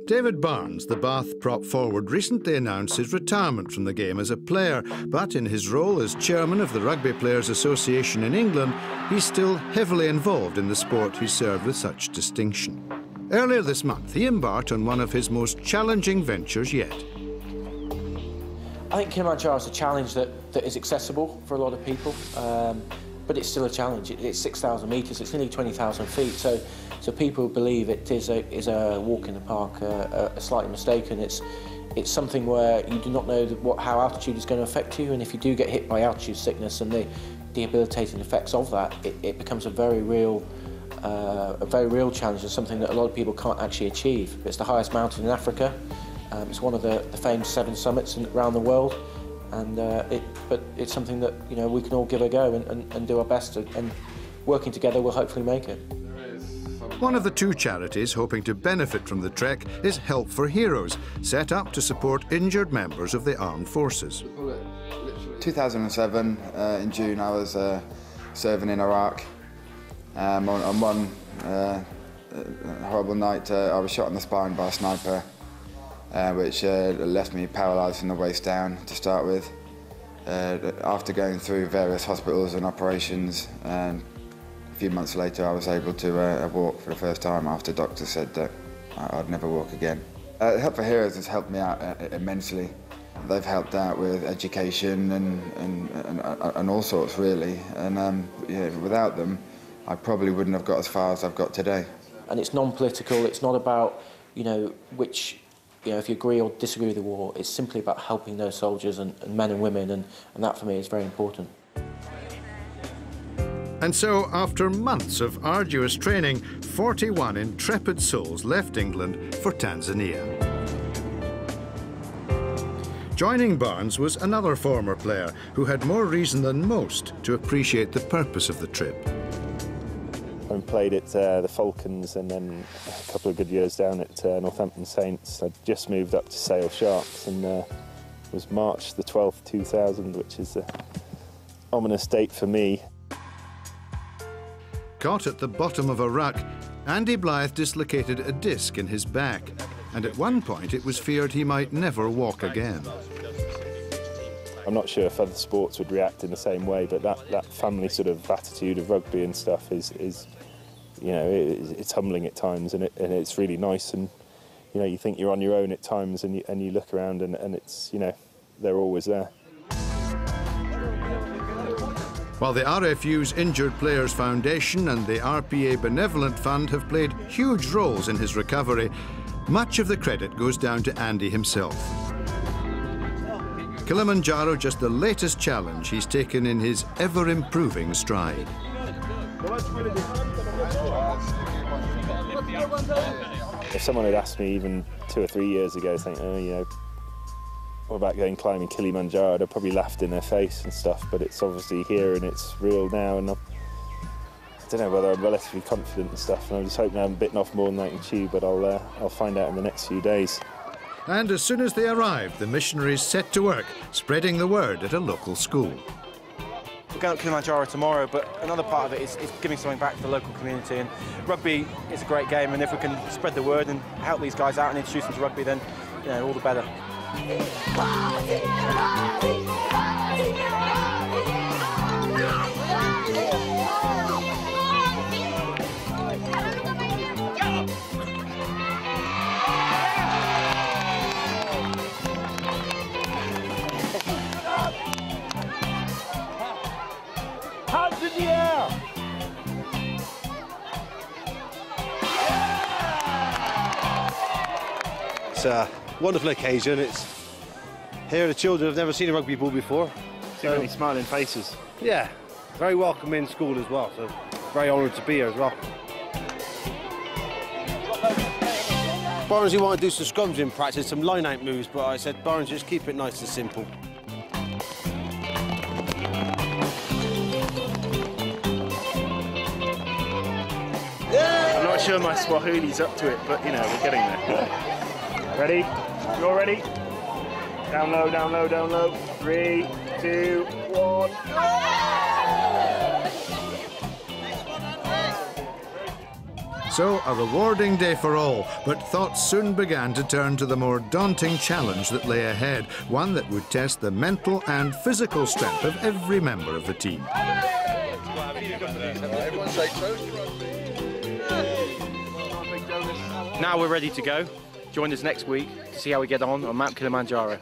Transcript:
David Barnes, the Bath prop forward, recently announced his retirement from the game as a player, but in his role as chairman of the Rugby Players Association in England, he's still heavily involved in the sport he served with such distinction. Earlier this month, he embarked on one of his most challenging ventures yet. I think Kilimanjaro is a challenge that is accessible for a lot of people, but it's still a challenge. It's 6,000 metres, it's nearly 20,000 feet, so people believe it is a walk in the park, a slightly mistaken. It's something where you do not know how altitude is going to affect you, and if you do get hit by altitude sickness and the debilitating effects of that, it becomes a very real challenge and something that a lot of people can't actually achieve. It's the highest mountain in Africa. It's one of the famous 7 summits around the world, and but it's something that we can all give a go and do our best, and working together we'll hopefully make it. One of the 2 charities hoping to benefit from the trek is Help for Heroes, set up to support injured members of the armed forces. 2007, in June, I was serving in Iraq. On one horrible night, I was shot in the spine by a sniper, which left me paralysed from the waist down to start with. After going through various hospitals and operations, a few months later I was able to walk for the first time after doctors said that I'd never walk again. Help for Heroes has helped me out immensely. They've helped out with education and all sorts, really, and without them I probably wouldn't have got as far as I've got today. And it's non-political, it's not about if you agree or disagree with the war, it's simply about helping those soldiers and men and women, and that for me is very important. And so, after months of arduous training, 41 intrepid souls left England for Tanzania. Joining Barnes was another former player who had more reason than most to appreciate the purpose of the trip. I played at the Falcons and then a couple of good years down at Northampton Saints. I just moved up to Sale Sharks, and it was March the 12th, 2000, which is an ominous date for me. Caught at the bottom of a ruck, Andy Blythe dislocated a disc in his back, and at one point it was feared he might never walk again. I'm not sure if other sports would react in the same way, but that family sort of attitude of rugby and stuff is it's humbling at times, and it's really nice. And you think you're on your own at times, and you look around, and it's they're always there. While the RFU's Injured Players Foundation and the RPA Benevolent Fund have played huge roles in his recovery, much of the credit goes down to Andy himself. Kilimanjaro just the latest challenge he's taken in his ever-improving stride. If someone had asked me even 2 or 3 years ago, what about going climbing Kilimanjaro, I'd have probably laughed in their face and stuff, but it's obviously here and it's real now, and I don't know whether I'm relatively confident and stuff, and I'm just hoping I haven't bitten off more than I can chew, but I'll find out in the next few days. And as soon as they arrived, the missionaries set to work, spreading the word at a local school. We're going to Kilimanjaro tomorrow, but another part of it is giving something back to the local community, and rugby is a great game, and if we can spread the word and help these guys out and introduce them to rugby, then all the better. Hands in the air! It's a wonderful occasion. Here the children have never seen a rugby ball before. So many smiling faces. Yeah, very welcome in school as well, so very honoured to be here as well. Barnes, wanted to do some scrums in practice, some line-out moves, but I said, Barnes, just keep it nice and simple. I'm not sure my Swahili's up to it, but we're getting there. Ready? You're ready? Down low, down low, down low. 3, 2, 1. So, a rewarding day for all, but thoughts soon began to turn to the more daunting challenge that lay ahead, one that would test the mental and physical strength of every member of the team. Now we're ready to go. Join us next week to see how we get on Mount Kilimanjaro.